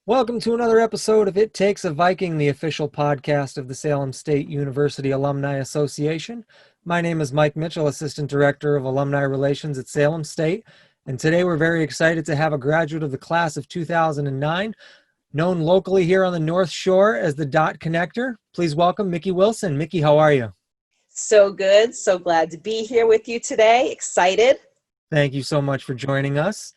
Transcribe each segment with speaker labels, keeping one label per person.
Speaker 1: Welcome to another episode of It Takes a Viking, the official podcast of the Salem State University Alumni Association. My name is Mike Mitchell, Assistant Director of Alumni Relations at Salem State, and today we're very excited to have a graduate of the class of 2009, known locally here on the North Shore as the Dot Connector. Please welcome Mikki Wilson. Mikki, how are you?
Speaker 2: So good. So glad to be here with you today. Excited.
Speaker 1: Thank you so much for joining us.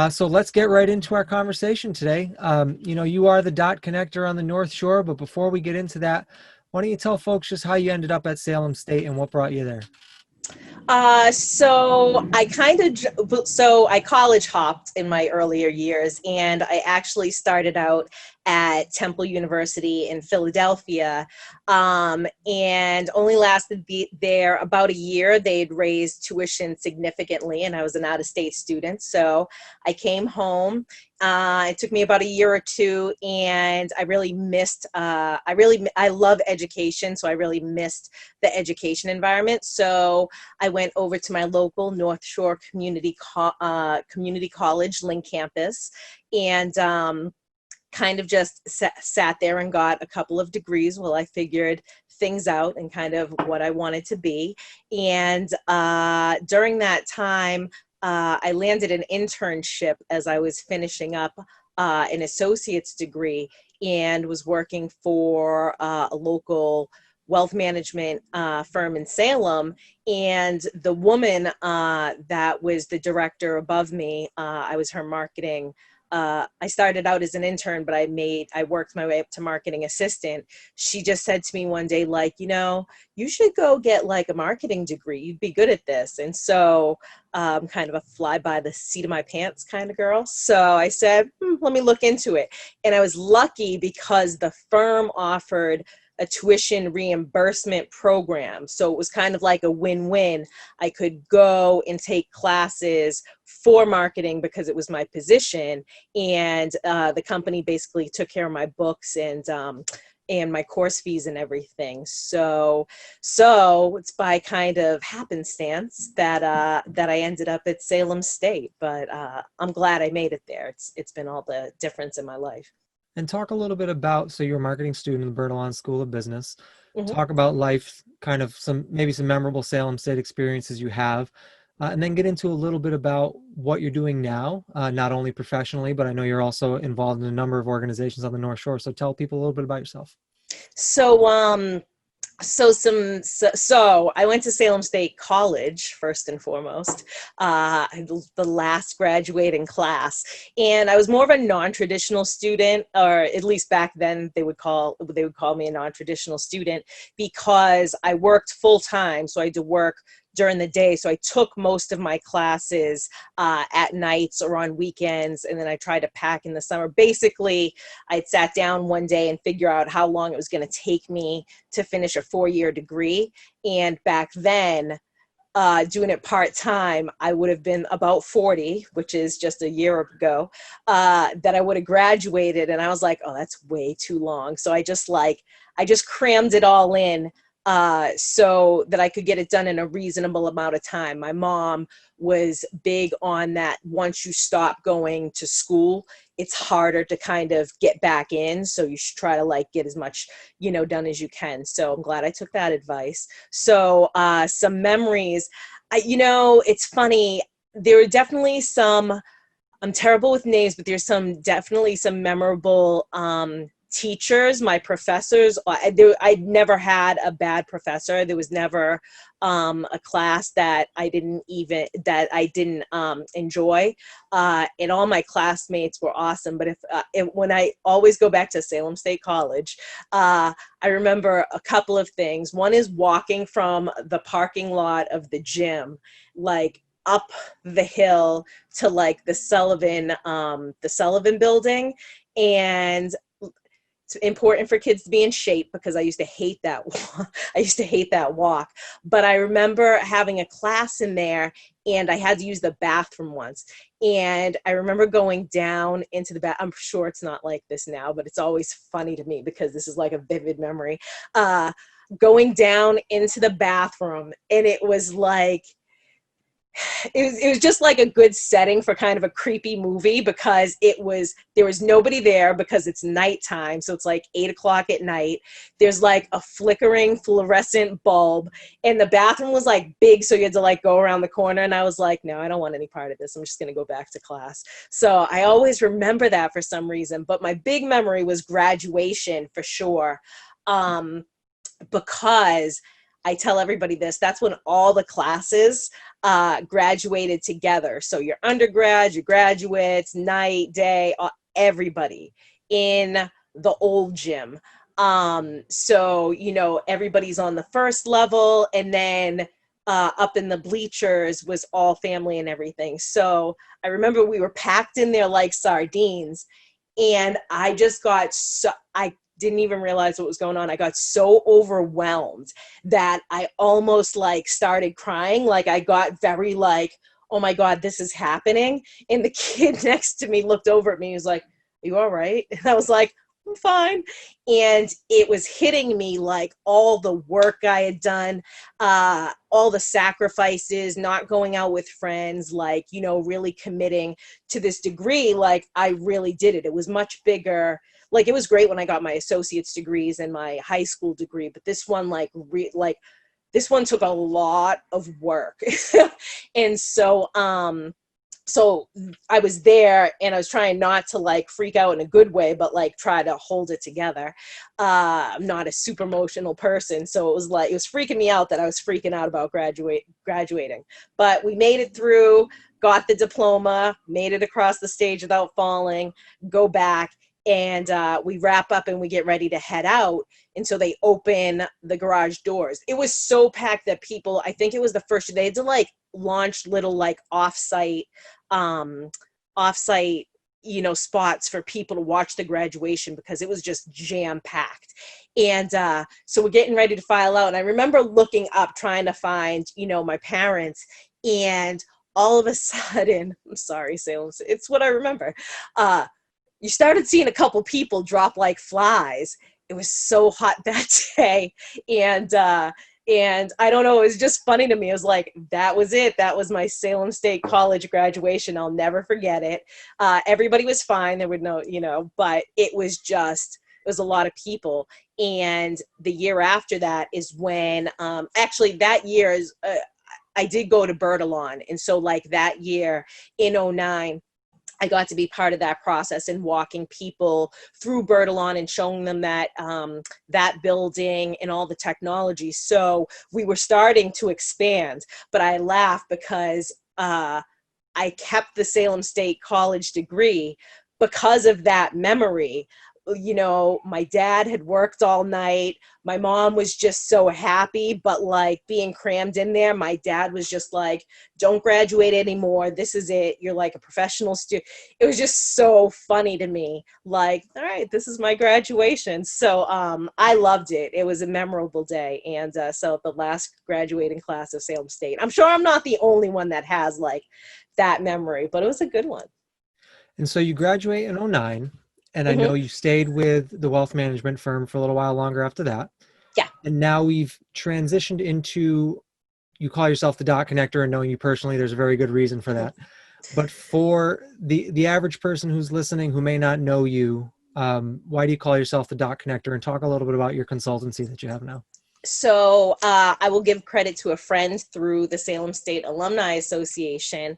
Speaker 1: So let's get right into our conversation today. You are the Dot Connector on the North Shore, but before we get into that, why don't you tell folks just how you ended up at Salem State and what brought you there?
Speaker 2: So I college hopped in my earlier years, and I actually started out at Temple University in Philadelphia, and only lasted there about a year. They'd raised tuition significantly, and I was an out-of-state student, so I came home. It took me about a year or two, and I really missed. I love education, so I really missed the education environment. So I went over to my local North Shore Community College, Link campus, and kind of just sat there and got a couple of degrees while I figured things out and kind of what I wanted to be. And during that time, I landed an internship as I was finishing up an associate's degree, and was working for a local wealth management firm in Salem. And the woman that was the director above me, I was her marketing. I started out as an intern, but I worked my way up to marketing assistant. She just said to me one day, like, you should go get like a marketing degree. You'd be good at this. And so kind of a fly by the seat of my pants kind of girl. So I said, let me look into it. And I was lucky because the firm offered a tuition reimbursement program. So it was kind of like a win-win. I could go and take classes for marketing because it was my position, and the company basically took care of my books and my course fees and everything. So it's by kind of happenstance that I ended up at Salem State. But I'm glad I made it there. It's been all the difference in my life.
Speaker 1: And talk a little bit about, so you're a marketing student in the Bertolon School of Business.
Speaker 2: Mhm.
Speaker 1: Talk about life, kind of maybe some memorable Salem State experiences you have, and then get into a little bit about what you're doing now, not only professionally, but I know you're also involved in a number of organizations on the North Shore. So tell people a little bit about yourself.
Speaker 2: So so I went to Salem State College first and foremost, the last graduating class, and I was more of a non-traditional student, or at least back then they would call me a non-traditional student, because I worked full time, so I had to work during the day. So I took most of my classes at nights or on weekends, and then I tried to pack in the summer. Basically, I'd sat down one day and figure out how long it was going to take me to finish a 4-year degree. And back then, doing it part-time, I would have been about 40, which is just a year ago, that I would have graduated. And I was like, oh, that's way too long. So I just crammed it all in so that I could get it done in a reasonable amount of time. My mom was big on that. Once you stop going to school, it's harder to kind of get back in. So you should try to like get as much, done as you can. So I'm glad I took that advice. So some memories, it's funny. There are definitely some, I'm terrible with names, but there's definitely some memorable teachers, my professors. I never had a bad professor. There was never a class that I didn't enjoy, and all my classmates were awesome. But when I always go back to Salem State College, I remember a couple of things. One is walking from the parking lot of the gym, like up the hill to like the Sullivan building. And it's important for kids to be in shape because I used to hate that walk. I used to hate that walk. But I remember having a class in there, and I had to use the bathroom once. And I remember going down into the bath. I'm sure it's not like this now, but it's always funny to me because this is like a vivid memory. Going down into the bathroom, and it was like it was just like a good setting for kind of a creepy movie, because there was nobody there because it's nighttime. So it's like 8 o'clock at night. There's like a flickering fluorescent bulb, and the bathroom was like big. So you had to like go around the corner. And I was like, no, I don't want any part of this. I'm just going to go back to class. So I always remember that for some reason. But my big memory was graduation for sure. Because I tell everybody this, that's when all the classes graduated together. So your undergrad, your graduates, night, day, everybody in the old gym. So, you know, everybody's on the first level, and then up in the bleachers was all family and everything. So I remember we were packed in there like sardines, and I just got I didn't even realize what was going on. I got so overwhelmed that I almost like started crying. Like I got very like, oh my God, this is happening. And the kid next to me looked over at me. He was like, are you all right? And I was like, I'm fine. And it was hitting me like all the work I had done, all the sacrifices, not going out with friends, like, you know, really committing to this degree. Like I really did it. It was much bigger. Like it was great when I got my associate's degrees and my high school degree, but this one, this one took a lot of work. And so, so I was there, and I was trying not to like freak out in a good way, but like try to hold it together. I'm not a super emotional person. So it was freaking me out that I was freaking out about graduating, but we made it through, got the diploma, made it across the stage without falling, go back. And we wrap up and we get ready to head out. And so they open the garage doors. It was so packed that people, I think it was the first, they had to like launch little like offsite, you know, spots for people to watch the graduation, because it was just jam packed. And so we're getting ready to file out. And I remember looking up, trying to find, you know, my parents, and all of a sudden, I'm sorry, Salem, it's what I remember. You started seeing a couple people drop like flies. It was so hot that day. And I don't know, it was just funny to me. It was like, that was it. That was my Salem State College graduation. I'll never forget it. Everybody was fine. There were no, you know, but it was a lot of people. And the year after that is when, actually that year is, I did go to Bertolon. And so like that year in 2009, I got to be part of that process and walking people through Bertolon and showing them that that building and all the technology. So we were starting to expand, but I laugh because I kept the Salem State College degree because of that memory. You know, my dad had worked all night. My mom was just so happy, but like being crammed in there, my dad was just like, don't graduate anymore. This is it. You're like a professional student. It was just so funny to me. Like, all right, this is my graduation. So I loved it. It was a memorable day. And so the last graduating class of Salem State, I'm sure I'm not the only one that has like that memory, but it was a good one.
Speaker 1: And so you graduate in 2009. And I
Speaker 2: Mm-hmm.
Speaker 1: know you stayed with the wealth management firm for a little while longer after that.
Speaker 2: Yeah.
Speaker 1: And now we've transitioned into, you call yourself the dot connector, and knowing you personally, there's a very good reason for that. But for the average person who's listening who may not know you, why do you call yourself the dot connector? And talk a little bit about your consultancy that you have now.
Speaker 2: So I will give credit to a friend through the Salem State Alumni Association.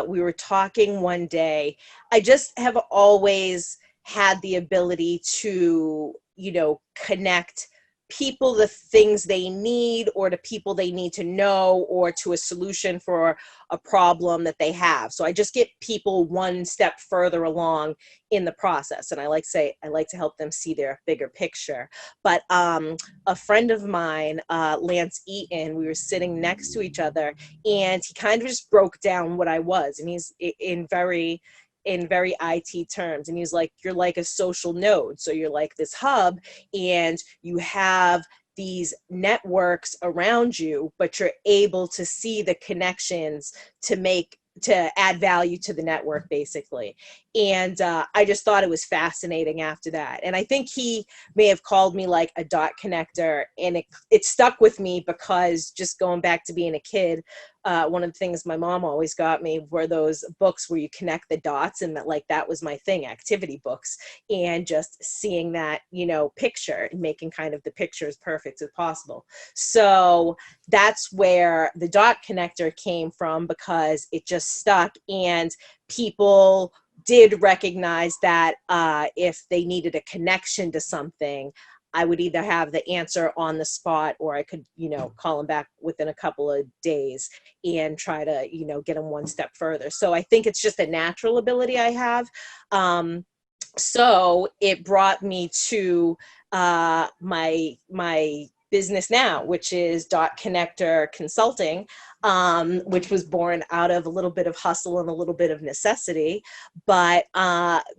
Speaker 2: We were talking one day. I just have always had the ability to, you know, connect people the things they need, or to people they need to know, or to a solution for a problem that they have. So I just get people one step further along in the process. And I like to help them see their bigger picture. But a friend of mine, Lance Eaton, we were sitting next to each other, and he kind of just broke down what I was. And he's in very IT terms. And he's like, you're like a social node. So you're like this hub, and you have these networks around you, but you're able to see the connections to add value to the network, basically. And I just thought it was fascinating after that. And I think he may have called me like a dot connector, and it stuck with me because just going back to being a kid, one of the things my mom always got me were those books where you connect the dots, and that was my thing, activity books, and just seeing that, picture and making kind of the picture as perfect as possible. So that's where the dot connector came from, because it just stuck, and people did recognize that if they needed a connection to something, I would either have the answer on the spot, or I could, call them back within a couple of days and try to, get them one step further. So I think it's just a natural ability I have. So it brought me to my business now, which is Dot Connector Consulting, which was born out of a little bit of hustle and a little bit of necessity. But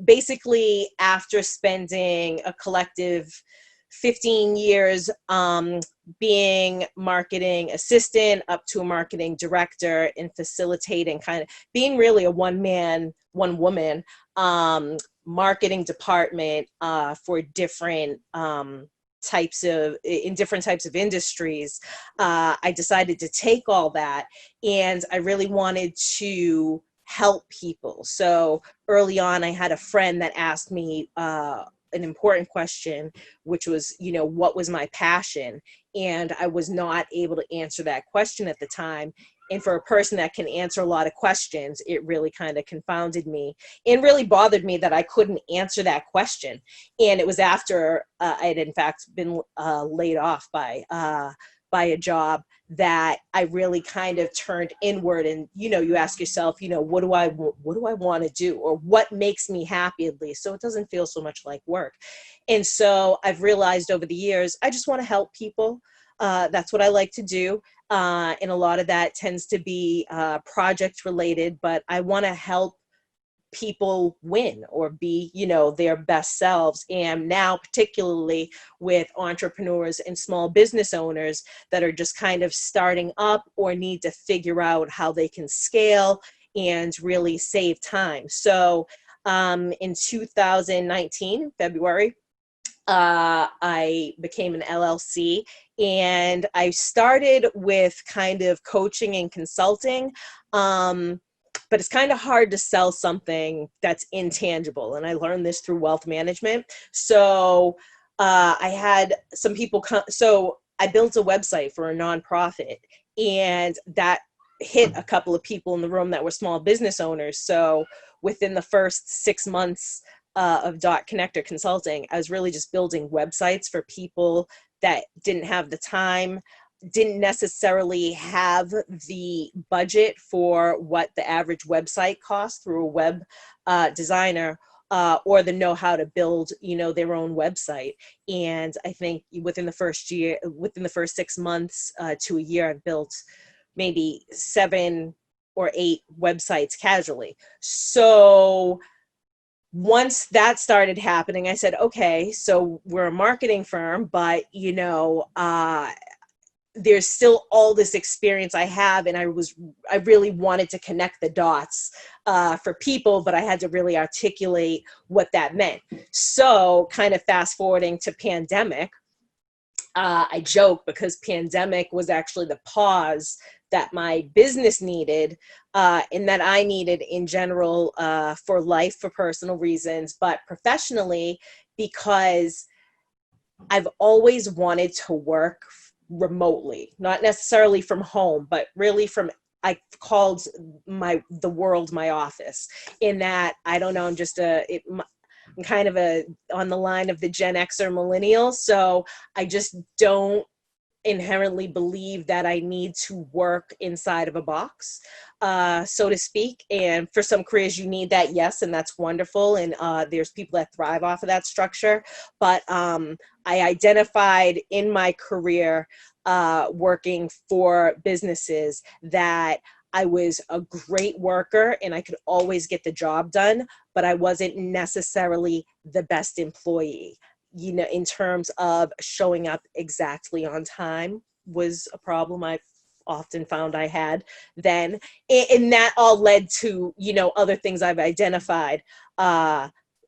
Speaker 2: basically, after spending a collective 15 years being marketing assistant up to a marketing director and facilitating, kind of being really a one woman marketing department for different types of industries, I decided to take all that, and I really wanted to help people. So early on, I had a friend that asked me an important question, which was, what was my passion? And I was not able to answer that question at the time. And for a person that can answer a lot of questions, it really kind of confounded me and really bothered me that I couldn't answer that question. And it was after I had in fact been laid off by a job that I really kind of turned inward, and you ask yourself, what do I want to do, or what makes me happy, at least, so it doesn't feel so much like work. And so I've realized over the years, I just want to help people. That's what I like to do. And a lot of that tends to be project related, but I want to help people win or be, their best selves. And now, particularly with entrepreneurs and small business owners that are just kind of starting up or need to figure out how they can scale and really save time. So in 2019, February, I became an LLC, and I started with kind of coaching and consulting. But it's kind of hard to sell something that's intangible. And I learned this through wealth management. So I had some people come. So I built a website for a nonprofit, and that hit a couple of people in the room that were small business owners. So within the first 6 months of Dot Connector Consulting, I was really just building websites for people that didn't have the time, didn't necessarily have the budget for what the average website costs through a web designer, or the know-how to build, their own website. And I think within the first 6 months to a year, I've built maybe 7 or 8 websites casually. So once that started happening, I said, okay, so we're a marketing firm, but, there's still all this experience I have, and I really wanted to connect the dots for people, but I had to really articulate what that meant. So kind of fast forwarding to pandemic, I joke because pandemic was actually the pause that my business needed, and that I needed in general for life, for personal reasons, but professionally, because I've always wanted to work remotely, not necessarily from home, but really from, I called the world my office, in that, I don't know, I'm just I'm kind of on the line of the Gen X or millennial. So I just don't inherently believe that I need to work inside of a box, so to speak. And for some careers you need that, yes, and that's wonderful. And there's people that thrive off of that structure. But I identified in my career working for businesses that I was a great worker and I could always get the job done, but I wasn't necessarily the best employee. In terms of showing up exactly on time was a problem I often found I had then. And that all led to, other things I've identified,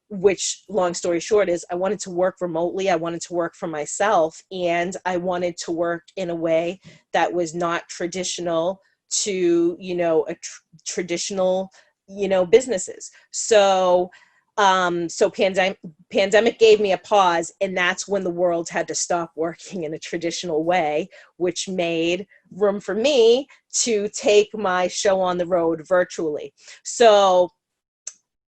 Speaker 2: which, long story short, is I wanted to work remotely. I wanted to work for myself, and I wanted to work in a way that was not traditional to, traditional, businesses. So pandemic gave me a pause, and that's when the world had to stop working in a traditional way, which made room for me to take my show on the road virtually. So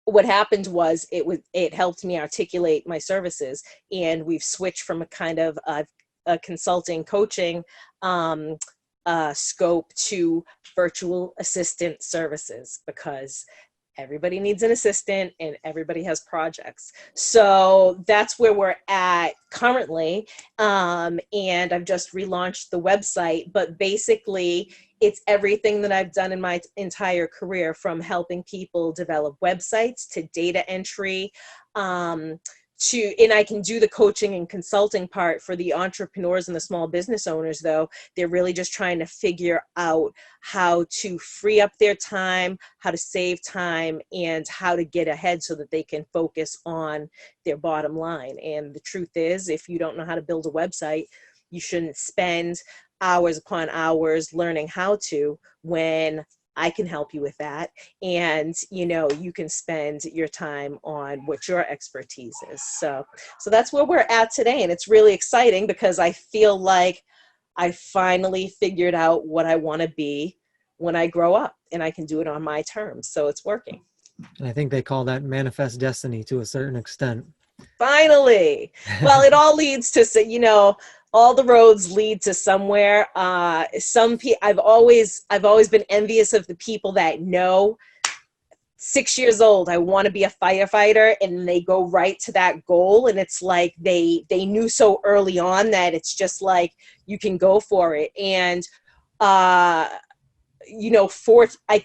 Speaker 2: what happened was it helped me articulate my services, and we've switched from a kind of a consulting coaching scope to virtual assistant services, because everybody needs an assistant and everybody has projects. So that's where we're at currently. And I've just relaunched the website, but basically it's everything that I've done in my entire career, from helping people develop websites to data entry, and I can do the coaching and consulting part for the entrepreneurs and the small business owners. Though they're really just trying to figure out how to free up their time, how to save time, and how to get ahead so that they can focus on their bottom line. And the truth is, if you don't know how to build a website, you shouldn't spend hours upon hours learning how to, when I can help you with that. And, you can spend your time on what your expertise is. So that's where we're at today. And it's really exciting, because I feel like I finally figured out what I want to be when I grow up, and I can do it on my terms. So it's working.
Speaker 1: And I think they call that manifest destiny to a certain extent.
Speaker 2: Finally. Well, it all leads to, all the roads lead to somewhere. I've always been envious of the people that know, 6 years old, I want to be a firefighter, and they go right to that goal. And it's like they knew so early on that it's just like, you can go for it. And I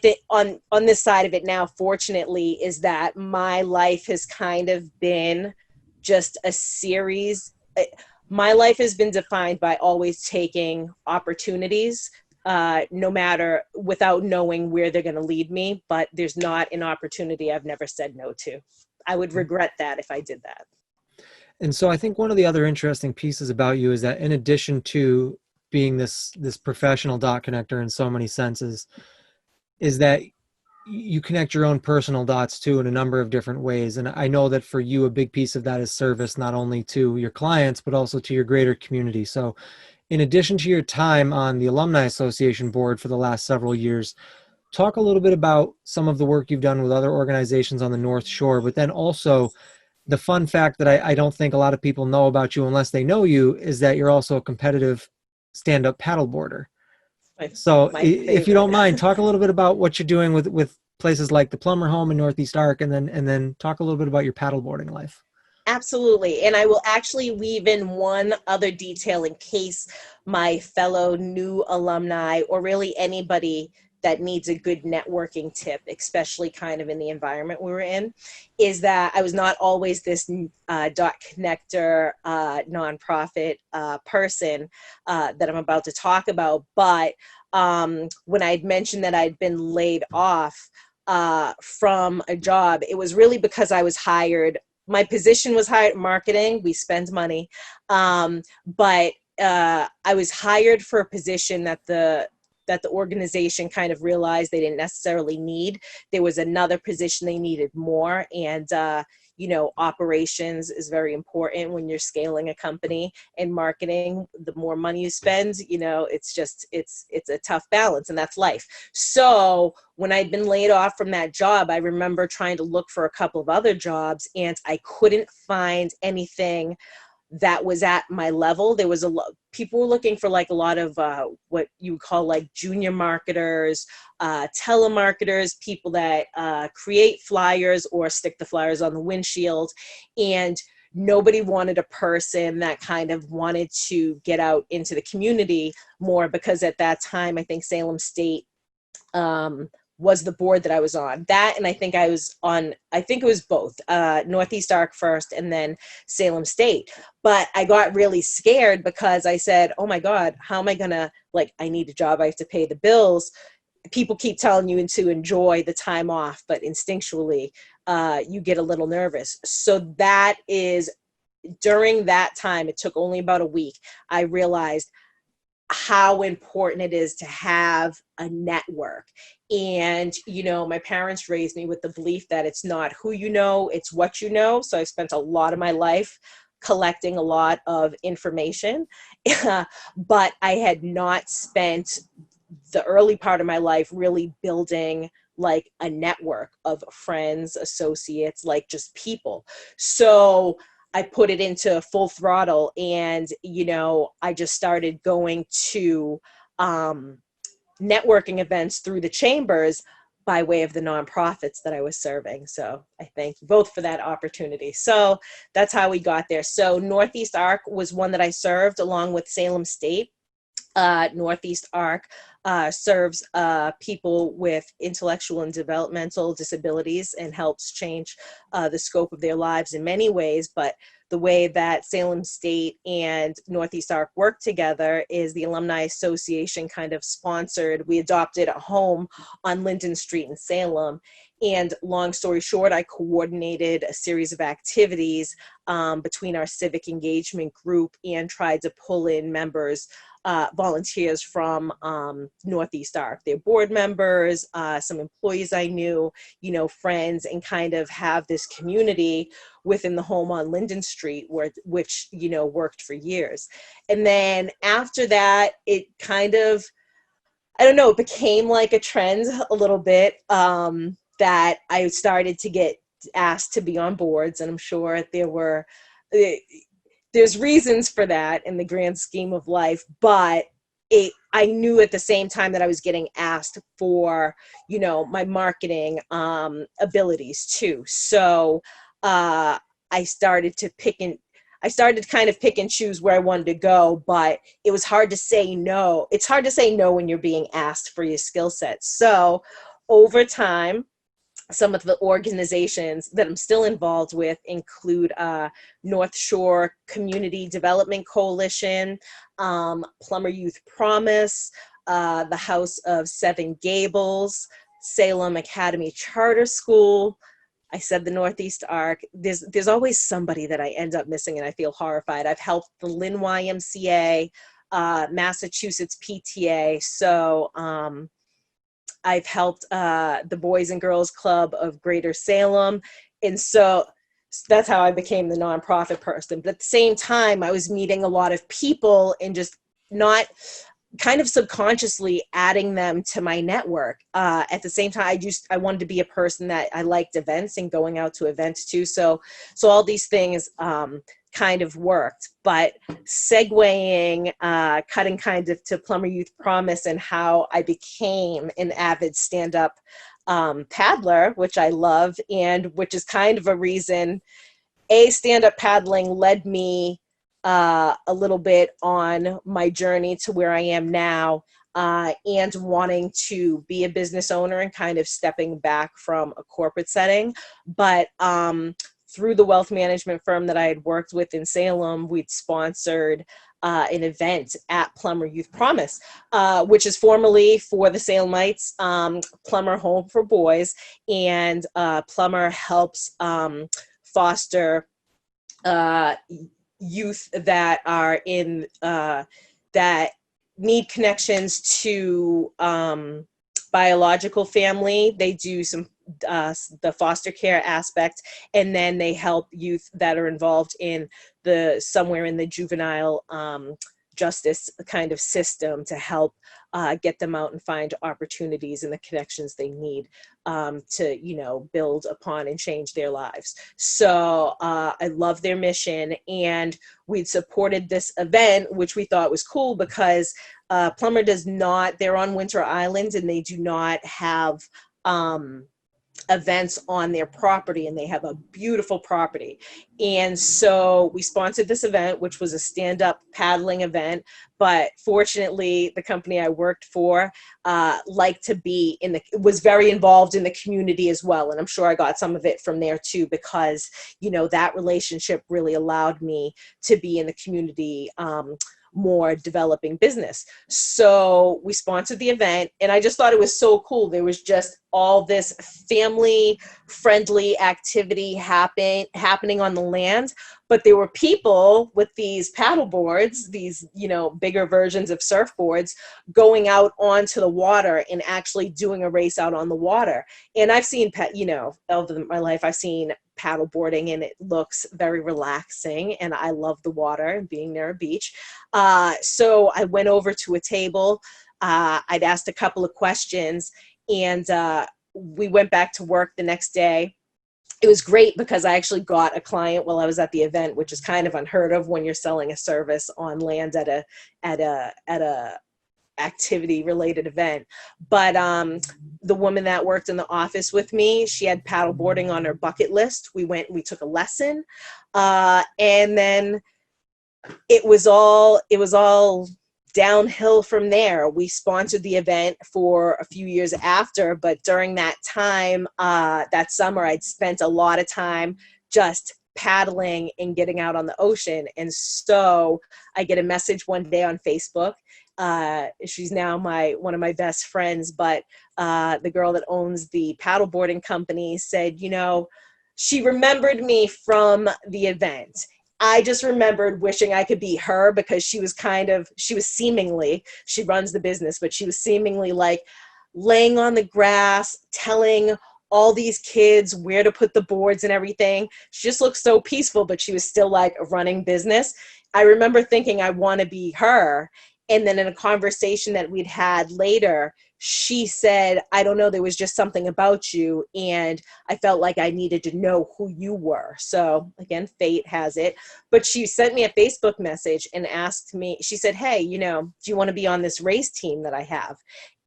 Speaker 2: think on this side of it now, fortunately, is that my life has kind of been just a series. My life has been defined by always taking opportunities, no matter, without knowing where they're going to lead me. But there's not an opportunity I've never said no to. I would regret that if I did that.
Speaker 1: And so I think one of the other interesting pieces about you is that, in addition to being this professional dot connector in so many senses, is that you connect your own personal dots too in a number of different ways. And I know that for you, a big piece of that is service, not only to your clients, but also to your greater community. So in addition to your time on the Alumni Association board for the last several years, talk a little bit about some of the work you've done with other organizations on the North Shore, but then also the fun fact that I don't think a lot of people know about you unless they know you, is that you're also a competitive stand-up paddleboarder. So if you don't mind, talk a little bit about what you're doing with places like the Plummer home in Northeast Arc, and then talk a little bit about your paddleboarding life.
Speaker 2: Absolutely. And I will actually weave in one other detail in case my fellow new alumni, or really anybody that needs a good networking tip, especially kind of in the environment we were in, is that I was not always this dot connector nonprofit person that I'm about to talk about. But when I'd mentioned that I'd been laid off from a job, it was really because I was hired. My position was hired marketing. We spend money. But I was hired for a position that the organization kind of realized they didn't necessarily need. There was another position they needed more. And, operations is very important when you're scaling a company, and marketing, the more money you spend, it's a tough balance, and that's life. So when I'd been laid off from that job, I remember trying to look for a couple of other jobs, and I couldn't find anything that was at my level. There was people were looking for like a lot of what you would call like junior marketers, telemarketers, people that create flyers or stick the flyers on the windshield. And nobody wanted a person that kind of wanted to get out into the community more, because at that time, I think Salem State was the board that I was on. That, and I think it was both, Northeast Arc first and then Salem State. But I got really scared because I said, oh my God, how am I gonna, like, I need a job, I have to pay the bills. People keep telling you to enjoy the time off, but instinctually, you get a little nervous. So that is, during that time, it took only about a week, I realized how important it is to have a network. And, you know, my parents raised me with the belief that it's not who you know, it's what you know. So I spent a lot of my life collecting a lot of information, but I had not spent the early part of my life really building like a network of friends, associates, like just people. So I put it into full throttle, and, you know, I just started going to networking events through the chambers by way of the nonprofits that I was serving. So I thank you both for that opportunity. So that's how we got there. So Northeast Arc was one that I served along with Salem State. Northeast Arc serves people with intellectual and developmental disabilities and helps change the scope of their lives in many ways. But the way that Salem State and Northeast Arc work together is the Alumni Association kind of sponsored. We adopted a home on Linden Street in Salem. And long story short, I coordinated a series of activities between our civic engagement group and tried to pull in members, volunteers from Northeast Arc, their board members, some employees I knew, you know, friends, and kind of have this community within the home on Linden Street, which, you know, worked for years. And then after that, it kind of, I don't know, it became like a trend a little bit, that I started to get asked to be on boards, and I'm sure there's reasons for that in the grand scheme of life, but I knew at the same time that I was getting asked for, you know, my marketing abilities too. So I started to kind of pick and choose where I wanted to go, but it was hard to say no. It's hard to say no when you're being asked for your skill set. So over time, some of the organizations that I'm still involved with include North Shore Community Development Coalition, Plummer Youth Promise, the House of Seven Gables, Salem Academy Charter School. I said the Northeast Arc. There's always somebody that I end up missing, and I feel horrified. I've helped the Lynn YMCA, Massachusetts PTA. So I've helped the Boys and Girls Club of Greater Salem. And so that's how I became the nonprofit person. But at the same time, I was meeting a lot of people and just not kind of subconsciously adding them to my network. At the same time, I wanted to be a person that I liked events and going out to events too. So all these things kind of worked, but segueing, cutting kind of to Plummer Youth Promise and how I became an avid stand-up paddler, which I love, and which is kind of a reason, stand-up paddling led me a little bit on my journey to where I am now, and wanting to be a business owner and kind of stepping back from a corporate setting. But through the wealth management firm that I had worked with in Salem, we'd sponsored an event at Plummer Youth Promise, which is formerly for the Salemites, Plummer Home for Boys, and Plummer helps foster youth that are in that need connections to biological family. They do some the foster care aspect, and then they help youth that are involved in somewhere in the juvenile justice kind of system to help get them out and find opportunities and the connections they need to, you know, build upon and change their lives. So I love their mission, and we'd supported this event, which we thought was cool because Plummer does not, they're on Winter Island, and they do not have events on their property, and they have a beautiful property. And so we sponsored this event, which was a stand-up paddling event. But fortunately, the company I worked for liked to be was very involved in the community as well. And I'm sure I got some of it from there too, because, you know, that relationship really allowed me to be in the community more, developing business. So we sponsored the event, and I just thought it was so cool. There was just all this family friendly activity happening on the land, but there were people with these paddle boards, these, you know, bigger versions of surfboards, going out onto the water and actually doing a race out on the water. And I've seen, you know, over my life, I've seen paddle boarding, and it looks very relaxing, and I love the water and being near a beach. So I went over to a table. I'd asked a couple of questions, and we went back to work the next day. It was great because I actually got a client while I was at the event, which is kind of unheard of when you're selling a service on land at a activity related event. But the woman that worked in the office with me, she had paddle boarding on her bucket list. We took a lesson, and then it was all downhill from there. We sponsored the event for a few years after, but during that time, that summer, I'd spent a lot of time just paddling and getting out on the ocean. And so I get a message one day on Facebook. She's now one of my best friends, but the girl that owns the paddleboarding company said, you know, she remembered me from the event. I just remembered wishing I could be her, because she runs the business, but she was seemingly like laying on the grass, telling all these kids where to put the boards and everything. She just looked so peaceful, but she was still like running business. I remember thinking I want to be her. And then in a conversation that we'd had later, she said, I don't know, there was just something about you, and I felt like I needed to know who you were. So again, fate has it. But she sent me a Facebook message and asked me, she said, hey, you know, do you want to be on this race team that I have?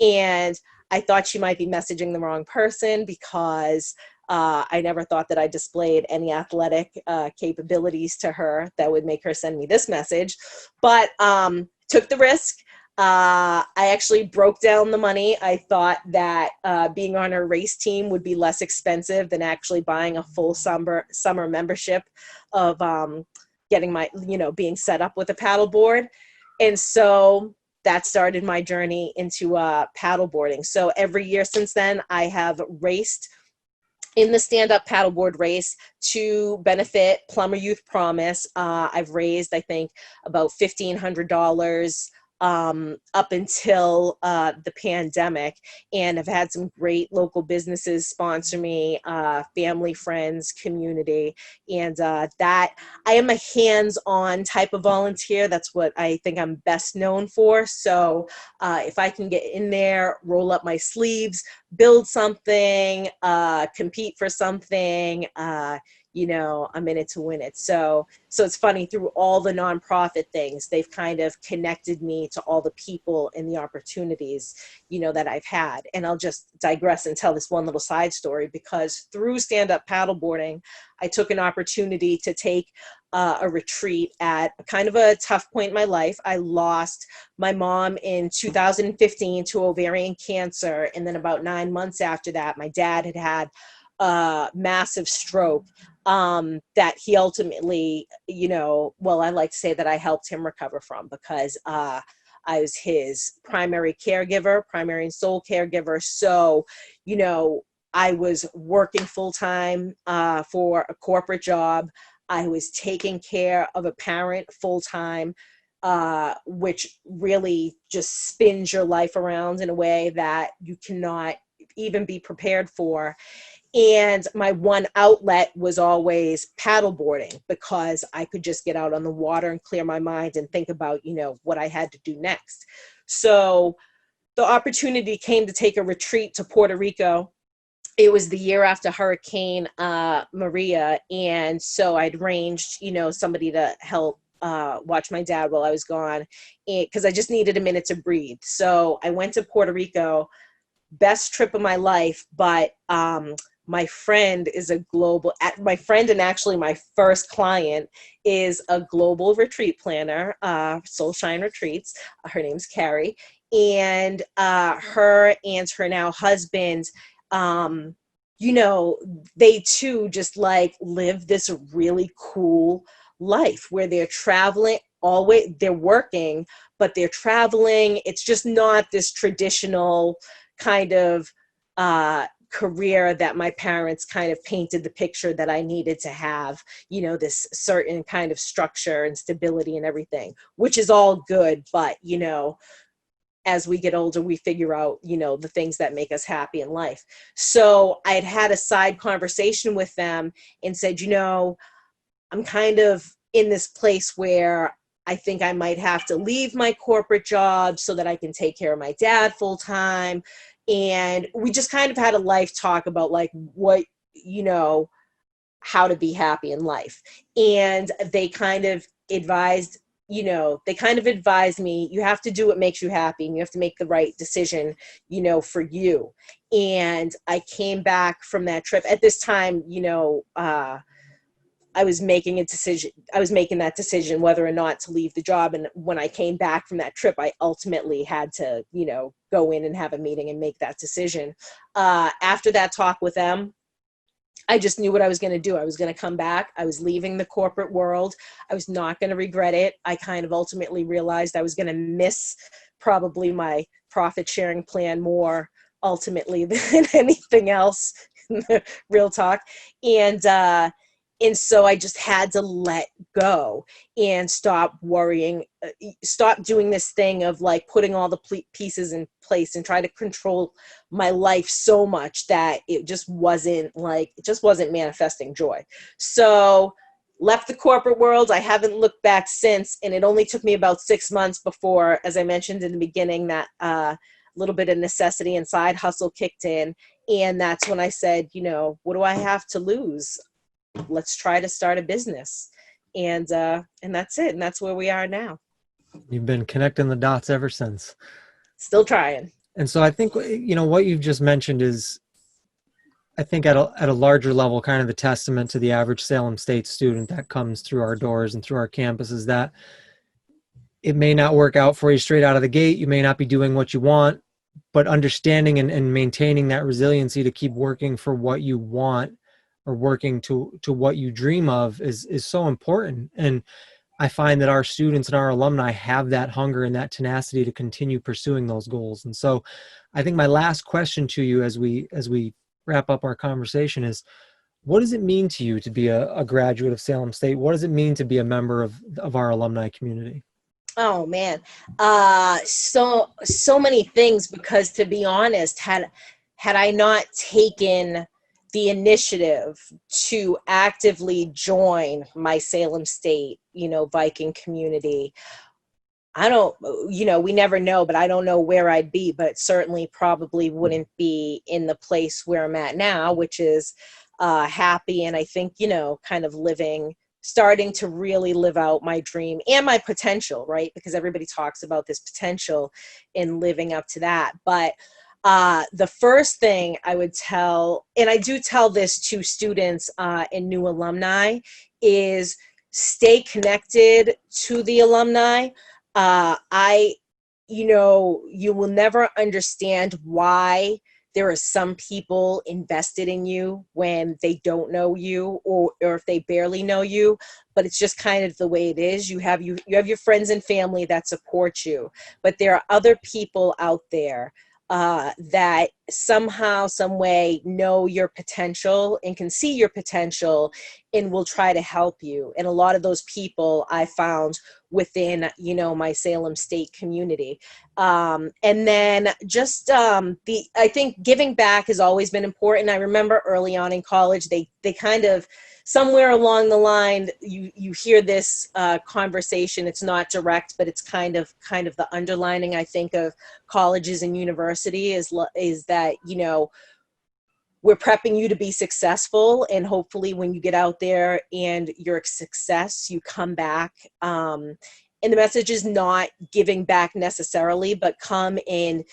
Speaker 2: And I thought she might be messaging the wrong person, because I never thought that I displayed any athletic capabilities to her that would make her send me this message. But took the risk. I actually broke down the money. I thought that being on a race team would be less expensive than actually buying a full summer membership of getting being set up with a paddleboard. And so that started my journey into paddleboarding. So every year since then, I have raced in the stand-up paddleboard race to benefit Plummer Youth Promise. I've raised, I think, about $1,500 up until the pandemic, and I've had some great local businesses sponsor me, family, friends, community, and that I am a hands-on type of volunteer. That's what I think I'm best known for. So if I can get in there, roll up my sleeves, build something, compete for something, I'm in it to win it. So it's funny, through all the nonprofit things, they've kind of connected me to all the people and the opportunities, that I've had. And I'll just digress and tell this one little side story, because through stand-up paddleboarding, I took an opportunity to take a retreat at kind of a tough point in my life. I lost my mom in 2015 to ovarian cancer. And then about 9 months after that, my dad had a massive stroke that he ultimately, I like to say that I helped him recover from, because I was his primary and sole caregiver. So, I was working full time for a corporate job. I was taking care of a parent full time, which really just spins your life around in a way that you cannot even be prepared for. And my one outlet was always paddleboarding, because I could just get out on the water and clear my mind and think about, what I had to do next. So the opportunity came to take a retreat to Puerto Rico. It was the year after Hurricane Maria. And so I'd arranged, somebody to help watch my dad while I was gone, because I just needed a minute to breathe. So I went to Puerto Rico, best trip of my life, but my friend and actually my first client is a global retreat planner, Soul Shine Retreats. Her name's Carrie. And her and her now husband, they too just like live this really cool life where they're traveling always, they're working, but they're traveling. It's just not this traditional kind of career that my parents kind of painted the picture that I needed to have, this certain kind of structure and stability and everything, which is all good. But, as we get older, we figure out, the things that make us happy in life. So I'd had a side conversation with them and said, I'm kind of in this place where I think I might have to leave my corporate job so that I can take care of my dad full time. And we just kind of had a life talk about like what, how to be happy in life. And they kind of advised me, you have to do what makes you happy and you have to make the right decision, for you. And I came back from that trip at this time, I was making that decision whether or not to leave the job. And when I came back from that trip, I ultimately had to, go in and have a meeting and make that decision. After that talk with them, I just knew what I was going to do. I was going to come back. I was leaving the corporate world. I was not going to regret it. I kind of ultimately realized I was going to miss probably my profit sharing plan more ultimately than anything else. Real talk. And so I just had to let go and stop worrying, stop doing this thing of like putting all the pieces in place and try to control my life so much that it just wasn't manifesting joy. So left the corporate world. I haven't looked back since. And it only took me about 6 months before, as I mentioned in the beginning, that little bit of necessity and side hustle kicked in. And that's when I said, what do I have to lose? Let's try to start a business. And that's it. And that's where we are now.
Speaker 1: You've been connecting the dots ever since.
Speaker 2: Still trying.
Speaker 1: And so I think, what you've just mentioned is, I think at a larger level, kind of the testament to the average Salem State student that comes through our doors and through our campus is that it may not work out for you straight out of the gate. You may not be doing what you want, but understanding and maintaining that resiliency to keep working for what you want or working to what you dream of is so important. And I find that our students and our alumni have that hunger and that tenacity to continue pursuing those goals. And so I think my last question to you as we wrap up our conversation is, what does it mean to you to be a graduate of Salem State? What does it mean to be a member of our alumni community?
Speaker 2: Oh man. So many things, because to be honest, had I not taken the initiative to actively join my Salem State, Viking community, I don't, we never know, but I don't know where I'd be, but certainly probably wouldn't be in the place where I'm at now, which is happy. And I think, kind of starting to really live out my dream and my potential, right? Because everybody talks about this potential in living up to that. But the first thing I would tell, and I do tell this to students and new alumni, is stay connected to the alumni. You will never understand why there are some people invested in you when they don't know you or if they barely know you, but it's just kind of the way it is. You have your friends and family that support you, but there are other people out there that somehow, some way know your potential and can see your potential and will try to help you. And a lot of those people I found within, my Salem State community. And then just I think giving back has always been important. I remember early on in college, they kind of, somewhere along the line, you hear this conversation. It's not direct, but it's kind of the underlining, I think, of colleges and university is that, we're prepping you to be successful. And hopefully when you get out there and you're a success, you come back. And the message is not giving back necessarily, but come and,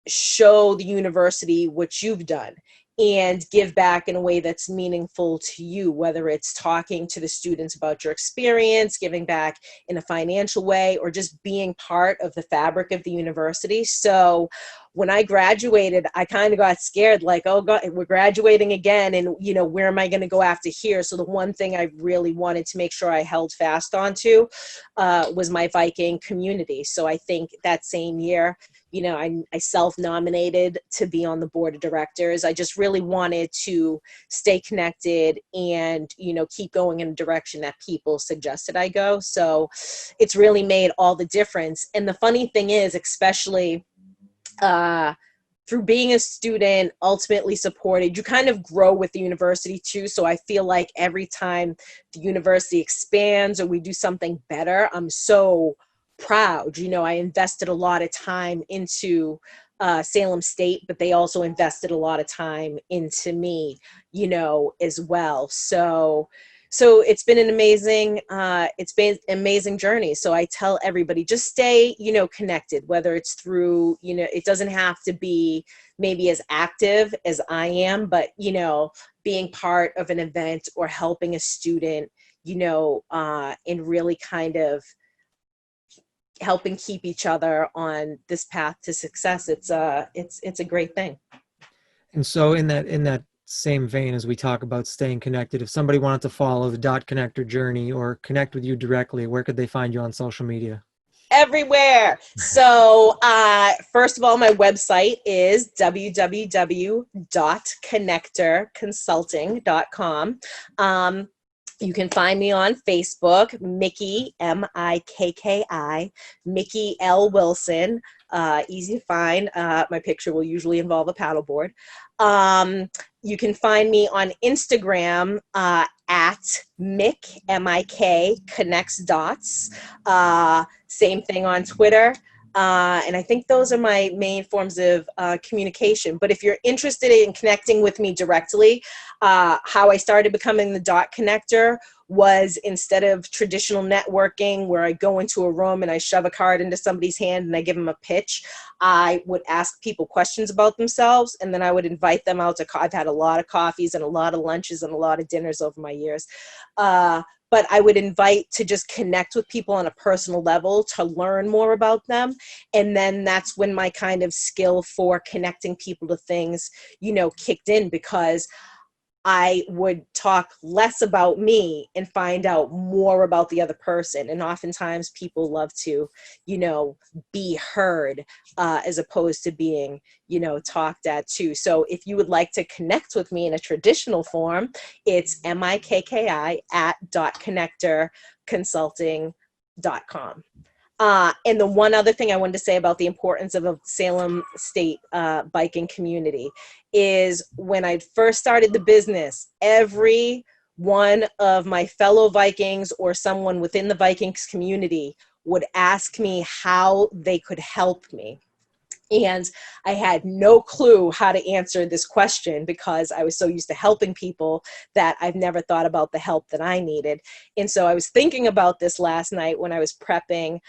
Speaker 2: show the university what you've done and give back in a way that's meaningful to you, whether it's talking to the students about your experience, giving back in a financial way, or just being part of the fabric of the university. So when I graduated, I kind of got scared, like, oh God, we're graduating again. And, you know, where am I going to go after here? So the one thing I really wanted to make sure I held fast onto was my Viking community. So I think that same year, you know, I self-nominated to be on the board of directors. I just really wanted to stay connected and, you know, keep going in a direction that people suggested I go. So it's really made all the difference. And the funny thing is, especially through being a student, ultimately supported, you kind of grow with the university too. So I feel like every time the university expands or we do something better, I'm so proud. You know, I invested a lot of time into Salem State, but they also invested a lot of time into me, you know, as well. So it's been an amazing journey. So I tell everybody, just stay, you know, connected, whether it's through, you know, it doesn't have to be maybe as active as I am, but, you know, being part of an event or helping a student, you know, and really kind of helping keep each other on this path to success. It's a great thing.
Speaker 1: And so in that same vein, as we talk about staying connected, if somebody wanted to follow the Dot Connector journey or connect with you directly, where could they find you on social media?
Speaker 2: Everywhere. So first of all, my website is www.connectorconsulting.com. You can find me on Facebook, Mikki, M-I-K-K-I, Mikki L. Wilson. Easy to find. My picture will usually involve a paddleboard. You can find me on Instagram at Mick, M-I-K, Connects Dots. Same thing on Twitter. And I think those are my main forms of communication. But if you're interested in connecting with me directly, how I started becoming the Dot Connector was, instead of traditional networking where I go into a room and I shove a card into somebody's hand and I give them a pitch, I would ask people questions about themselves, and then I would invite them out to, I've had a lot of coffees and a lot of lunches and a lot of dinners over my years. But I would invite to just connect with people on a personal level to learn more about them. And then that's when my kind of skill for connecting people to things, you know, kicked in, because I would talk less about me and find out more about the other person. And oftentimes people love to, you know, be heard as opposed to being, you know, talked at too. So if you would like to connect with me in a traditional form, it's MIKKI at .connectorconsulting.com. And the one other thing I wanted to say about the importance of a Salem State biking community is, when I first started the business, every one of my fellow Vikings or someone within the Vikings community would ask me how they could help me. And I had no clue how to answer this question, because I was so used to helping people that I've never thought about the help that I needed. And so I was thinking about this last night when I was prepping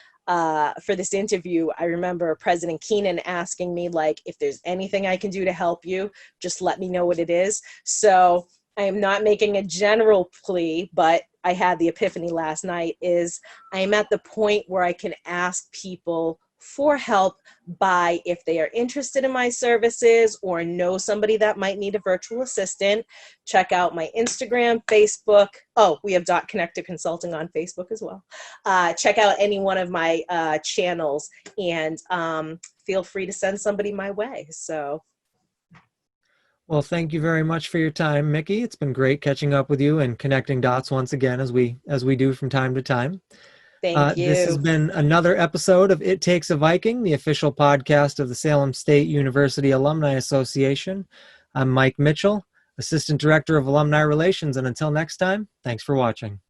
Speaker 2: for this interview. I remember President Keenan asking me, like, if there's anything I can do to help you, just let me know what it is. So I am not making a general plea, but I had the epiphany last night, is I am at the point where I can ask people for help by, if they are interested in my services or know somebody that might need a virtual assistant, check out my Instagram, Facebook. Oh, we have Dot Connector Consulting on Facebook as well. Check out any one of my channels, and feel free to send somebody my way. So.
Speaker 1: Well, thank you very much for your time, Mikki. It's been great catching up with you and connecting dots once again, as we do from time to time.
Speaker 2: Thank you.
Speaker 1: This has been another episode of It Takes a Viking, the official podcast of the Salem State University Alumni Association. I'm Mike Mitchell, Assistant Director of Alumni Relations, and until next time, thanks for watching.